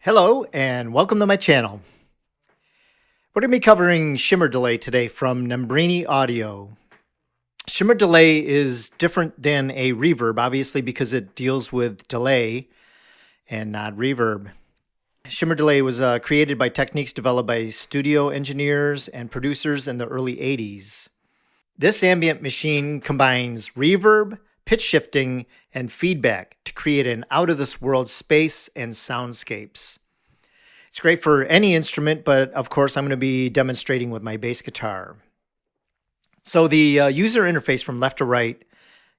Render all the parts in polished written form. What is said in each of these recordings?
Hello and welcome to my channel. We're going to be covering shimmer delay today from Nembrini Audio. Shimmer delay is different than a reverb, obviously, because it deals with delay and not reverb. Shimmer delay was created by techniques developed by studio engineers and producers in the early 80s. This ambient machine combines reverb, pitch shifting, and feedback to create an out-of-this-world space and soundscapes. It's great for any instrument, but of course I'm going to be demonstrating with my bass guitar. So the user interface from left to right,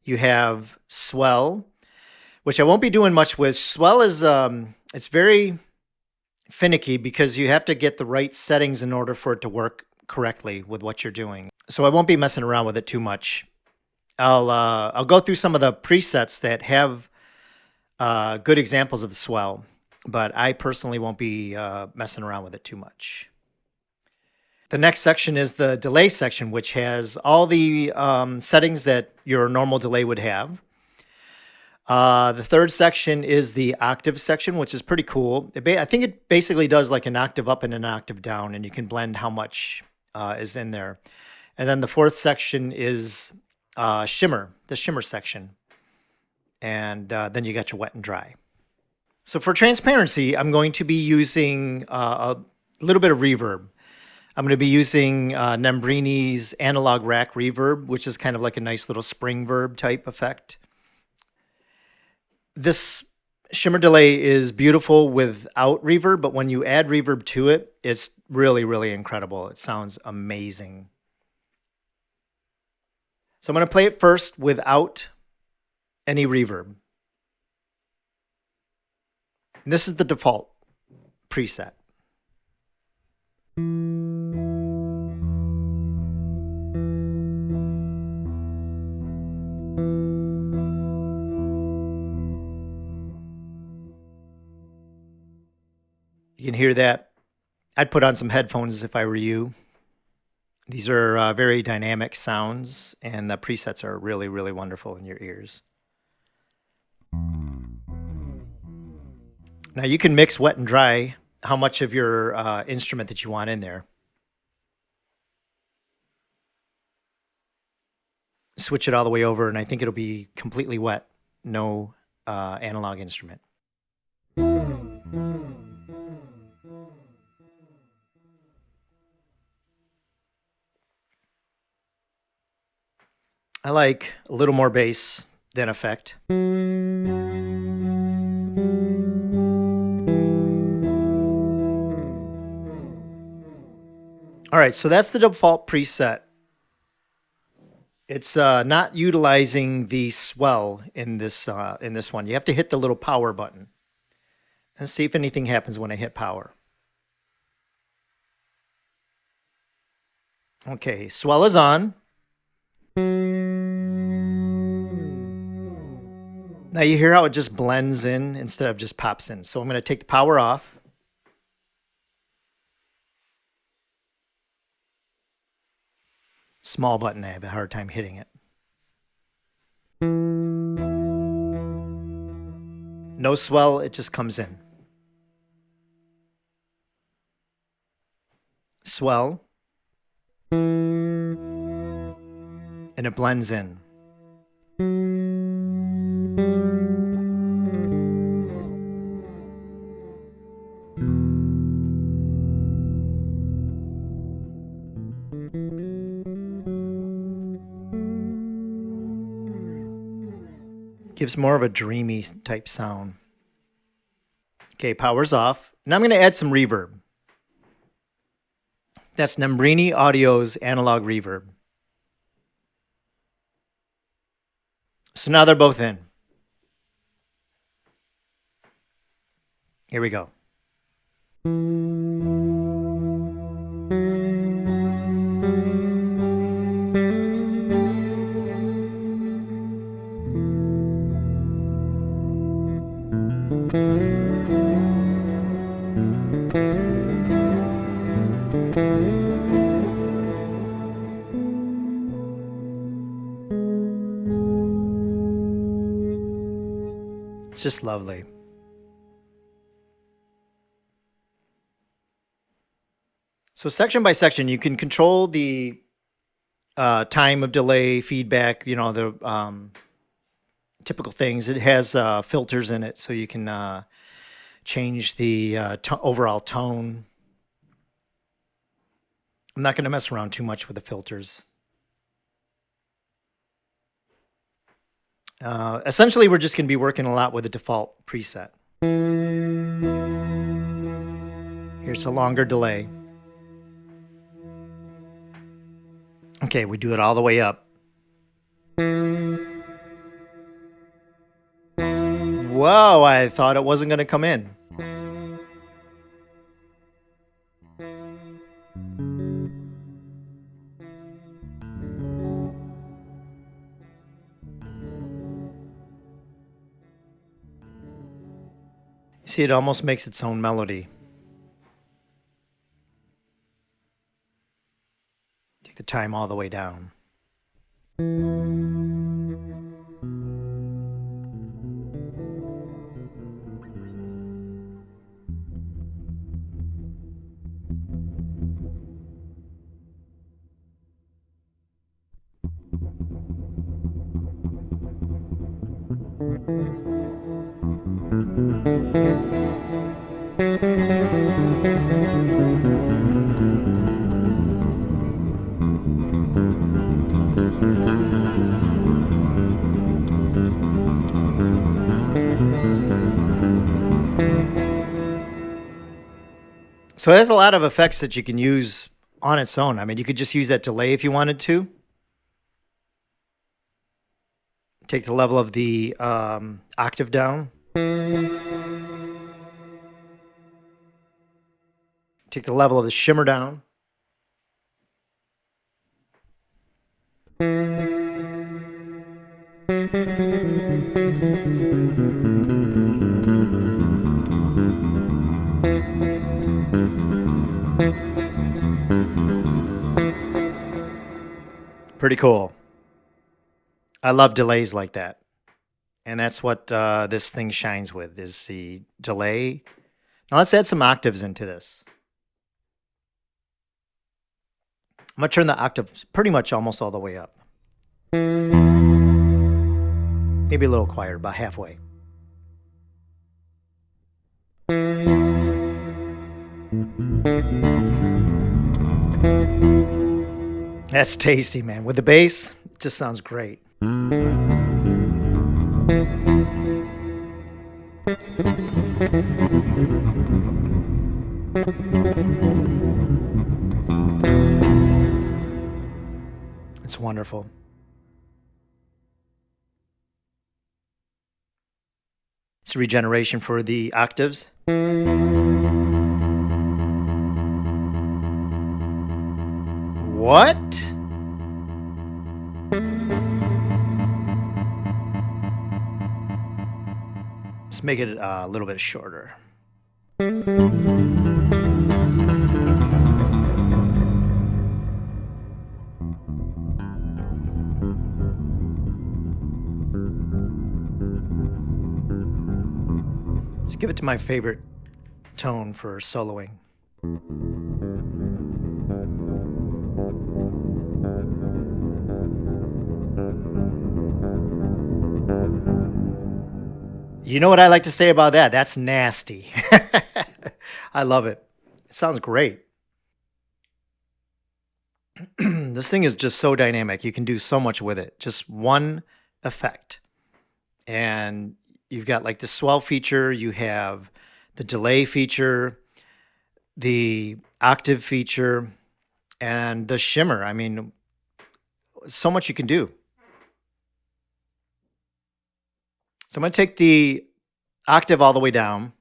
you have swell, which I won't be doing much with. Swell is it's very finicky because you have to get the right settings in order for it to work correctly with what you're doing. So I won't be messing around with it too much. I'll go through some of the presets that have good examples of swell, but I personally won't be messing around with it too much. The next section is the delay section, which has all the settings that your normal delay would have. The third section is the octave section, which is pretty cool. I think it basically does like an octave up and an octave down, and you can blend how much is in there. And then the fourth section is shimmer, the shimmer section. And then you got your wet and dry. So for transparency, I'm going to be using a little bit of reverb. I'm going to be using Nembrini's analog rack reverb, which is kind of like a nice little spring verb type effect. This shimmer delay is beautiful without reverb, but when you add reverb to it, it's really, really incredible. It sounds amazing. So I'm going to play it first without any reverb. And this is the default preset. You can hear that. I'd put on some headphones if I were you. These are very dynamic sounds, and the presets are really, really wonderful in your ears. Now you can mix wet and dry how much of your instrument that you want in there. Switch it all the way over, and I think it'll be completely wet. No analog instrument. I like a little more bass than effect. All right, so that's the default preset. It's not utilizing the swell in this one. You have to hit the little power button and see if anything happens when I hit power. Okay, swell is on. Now you hear how it just blends in instead of just pops in. So I'm going to take the power off. Small button, I have a hard time hitting it. No swell, it just comes in. Swell. And it blends in. Gives more of a dreamy type sound. Okay, power's off. Now I'm going to add some reverb. That's Nembrini Audio's analog reverb. So now they're both in. Here we go. It's just lovely. So section by section, you can control the time of delay, feedback, you know, the typical things. It has filters in it, so you can change the overall tone. I'm not going to mess around too much with the filters. Essentially, we're just going to be working a lot with the default preset. Here's a longer delay. Okay, we do it all the way up. Whoa, I thought it wasn't going to come in. See, it almost makes its own melody. Take the time all the way down. So it has a lot of effects that you can use on its own. I mean, you could just use that delay if you wanted to. Take the level of the octave down. Take the level of the shimmer down. Pretty cool. I love delays like that. And that's what this thing shines with, is the delay. Now let's add some octaves into this. I'm going to turn the octaves pretty much almost all the way up. Maybe a little quieter, about halfway. That's tasty, man. With the bass, it just sounds great. It's wonderful. It's regeneration for the octaves. What? Let's make it a little bit shorter. Let's give it to my favorite tone for soloing. You know what I like to say about that? That's nasty. I love it. It sounds great. This thing is just so dynamic. You can do so much with it. Just one effect. And you've got like the swell feature, you have the delay feature, the octave feature, and the shimmer. I mean, so much you can do. So I'm going to take the octave all the way down.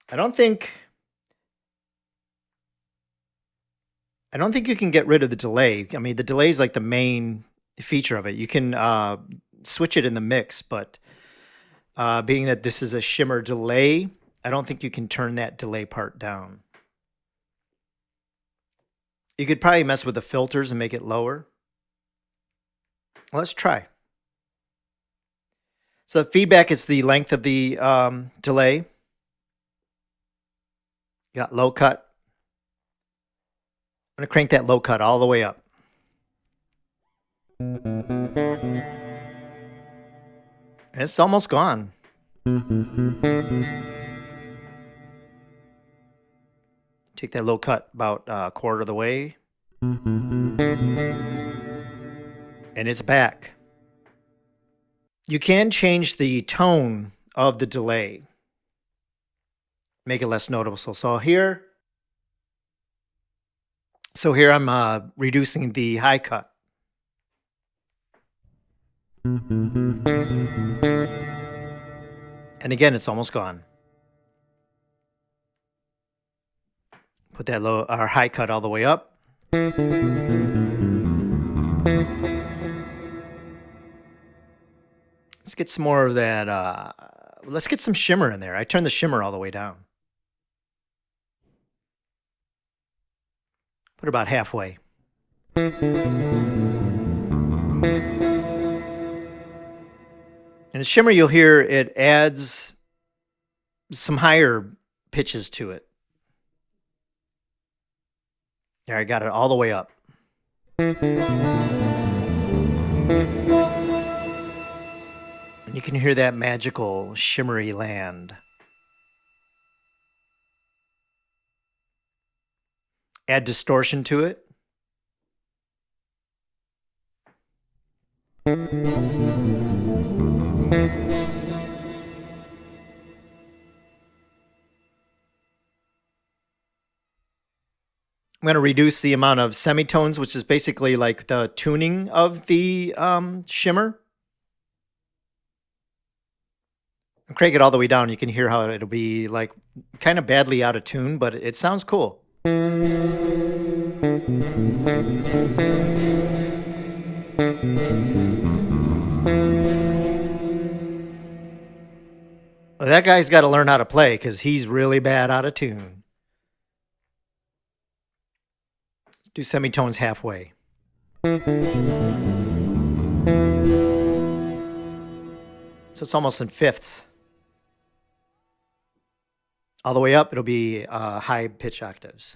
I don't think you can get rid of the delay. I mean, the delay is like the main feature of it. You can switch it in the mix, but being that this is a shimmer delay, I don't think you can turn that delay part down. You could probably mess with the filters and make it lower. Well, let's try. So feedback is the length of the delay. You got low cut. I'm going to crank that low cut all the way up. It's almost gone. Take that low cut about a quarter of the way. And it's back. You can change the tone of the delay. Make it less noticeable. So here I'm reducing the high cut. And again, it's almost gone. Put that low or high cut all the way up. Let's get some more of that. Let's get some shimmer in there. I turned the shimmer all the way down. Put it about halfway. And the shimmer, you'll hear it adds some higher pitches to it. There, I got it all the way up. And you can hear that magical shimmery land. Add distortion to it. I'm going to reduce the amount of semitones, which is basically like the tuning of the shimmer. And crank it all the way down. You can hear how it'll be like kind of badly out of tune, but it sounds cool. Well, that guy's got to learn how to play because he's really bad out of tune. Let's do semitones halfway. So it's almost in fifths. All the way up, it'll be high pitch octaves.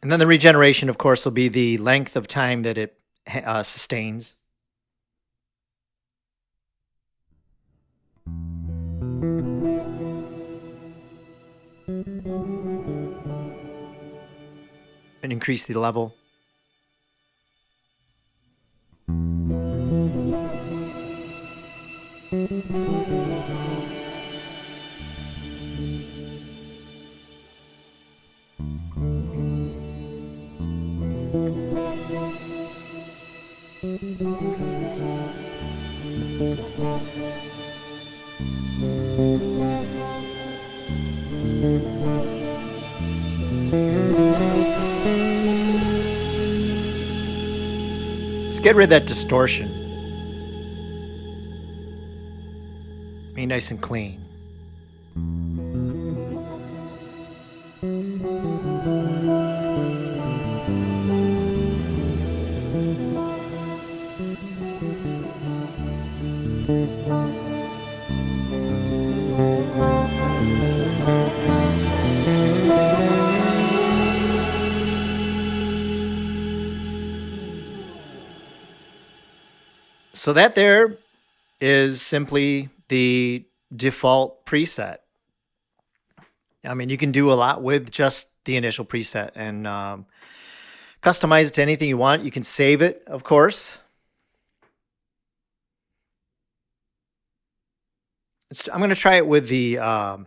And then the regeneration, of course, will be the length of time that it sustains. And increase the level. Let's get rid of that distortion. Be nice and clean. So that there is simply the default preset. I mean, you can do a lot with just the initial preset and customize it to anything you want. You can save it, of course. I'm going to try it with the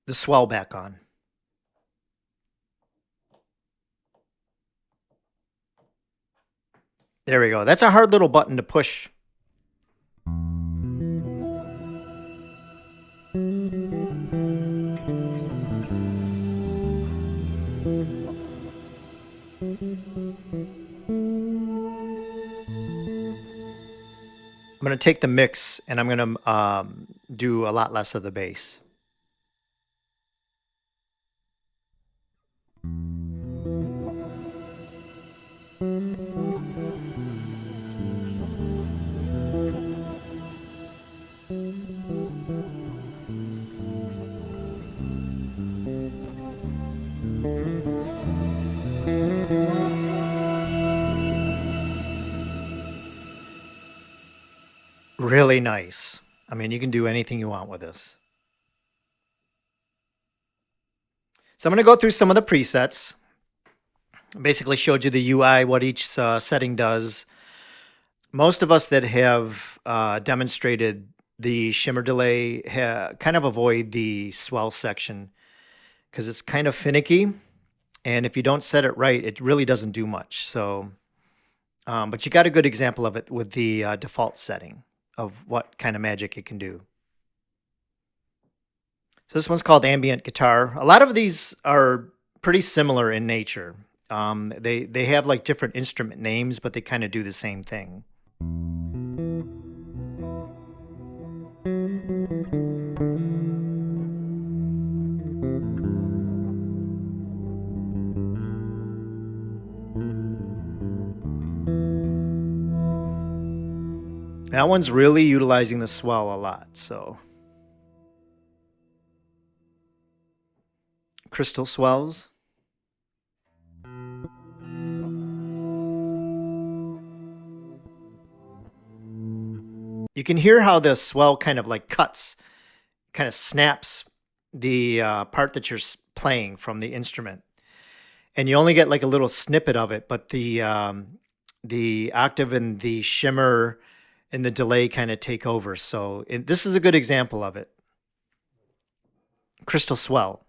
swell back on. There we go. That's a hard little button to push. I'm going to take the mix and I'm going to do a lot less of the bass. Really nice. I mean, you can do anything you want with this. So I'm going to go through some of the presets. Basically showed you the UI, what each setting does. Most of us that have demonstrated the shimmer delay kind of avoid the swell section because it's kind of finicky. And if you don't set it right, it really doesn't do much. So, but you got a good example of it with the default setting of what kind of magic it can do. So this one's called Ambient Guitar. A lot of these are pretty similar in nature. They have like different instrument names, but they kind of do the same thing. That one's really utilizing the swell a lot, so. Crystal swells. You can hear how the swell kind of like cuts, kind of snaps the part that you're playing from the instrument. And you only get like a little snippet of it, but the octave and the shimmer and the delay kind of take over. So this is a good example of it. Crystal swell.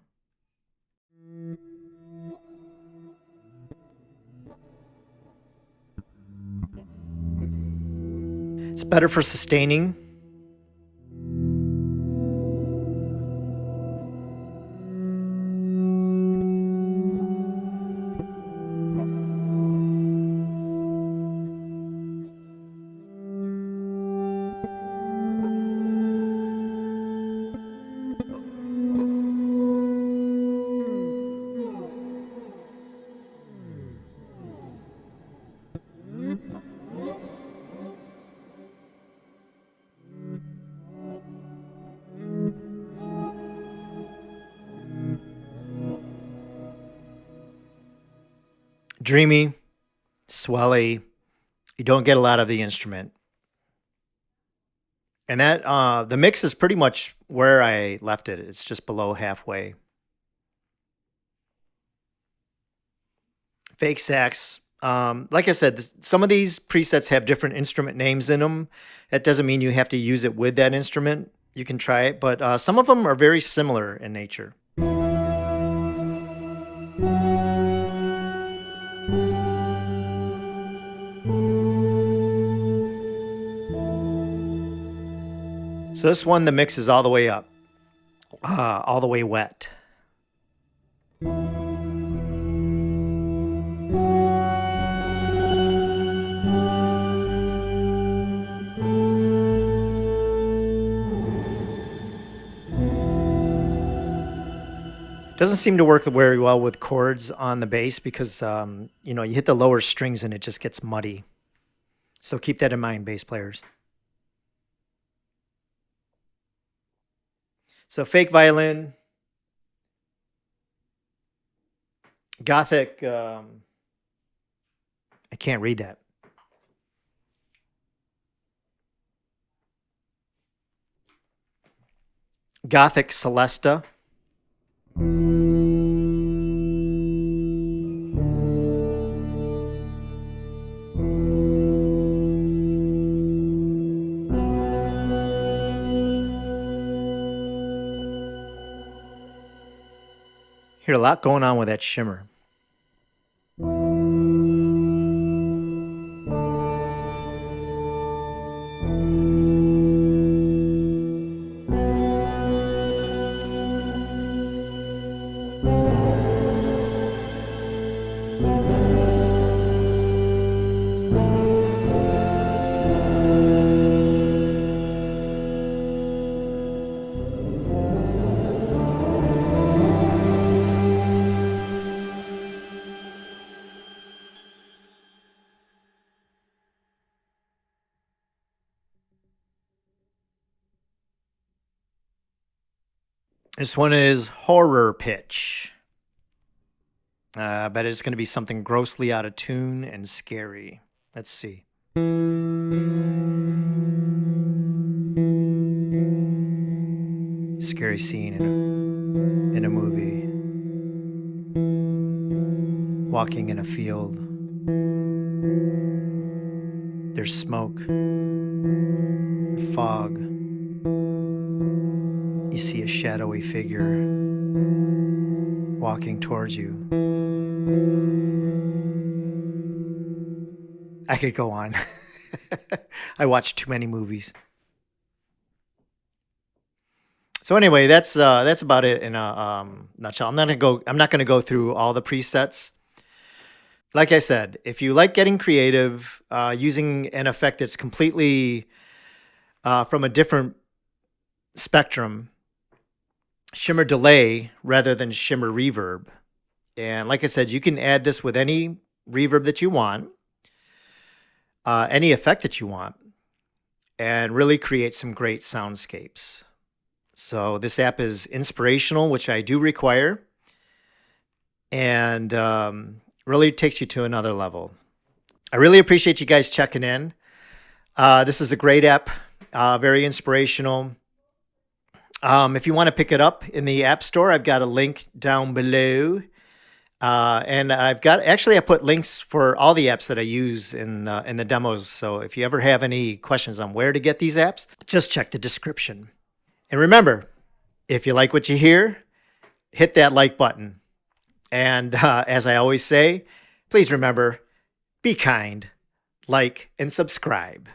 It's better for sustaining. Dreamy, swelly. You don't get a lot of the instrument. And that the mix is pretty much where I left it. It's just below halfway. Fake sax. Like I said, some of these presets have different instrument names in them. That doesn't mean you have to use it with that instrument. You can try it, but some of them are very similar in nature. So this one, the mix is all the way up, all the way wet. Doesn't seem to work very well with chords on the bass because, you know, you hit the lower strings and it just gets muddy. So keep that in mind, bass players. So fake violin, Gothic, I can't read that. Gothic Celesta. Hear a lot going on with that shimmer. This one is horror pitch. But it's going to be something grossly out of tune and scary. Let's see. Scary scene in a movie. Walking in a field. There's smoke. Fog. You see a shadowy figure walking towards you. I could go on. I watch too many movies. So anyway, that's about it in a nutshell. I'm not gonna go through all the presets. Like I said, if you like getting creative, using an effect that's completely from a different spectrum, shimmer delay rather than shimmer reverb. And like I said, you can add this with any reverb that you want, any effect that you want, and really create some great soundscapes. So this app is inspirational, which I do require, and really takes you to another level. I really appreciate you guys checking in. This is a great app, very inspirational. If you want to pick it up in the App Store, I've got a link down below. And I put links for all the apps that I use in the demos. So if you ever have any questions on where to get these apps, just check the description. And remember, if you like what you hear, hit that like button. And as I always say, please remember, be kind, like, and subscribe.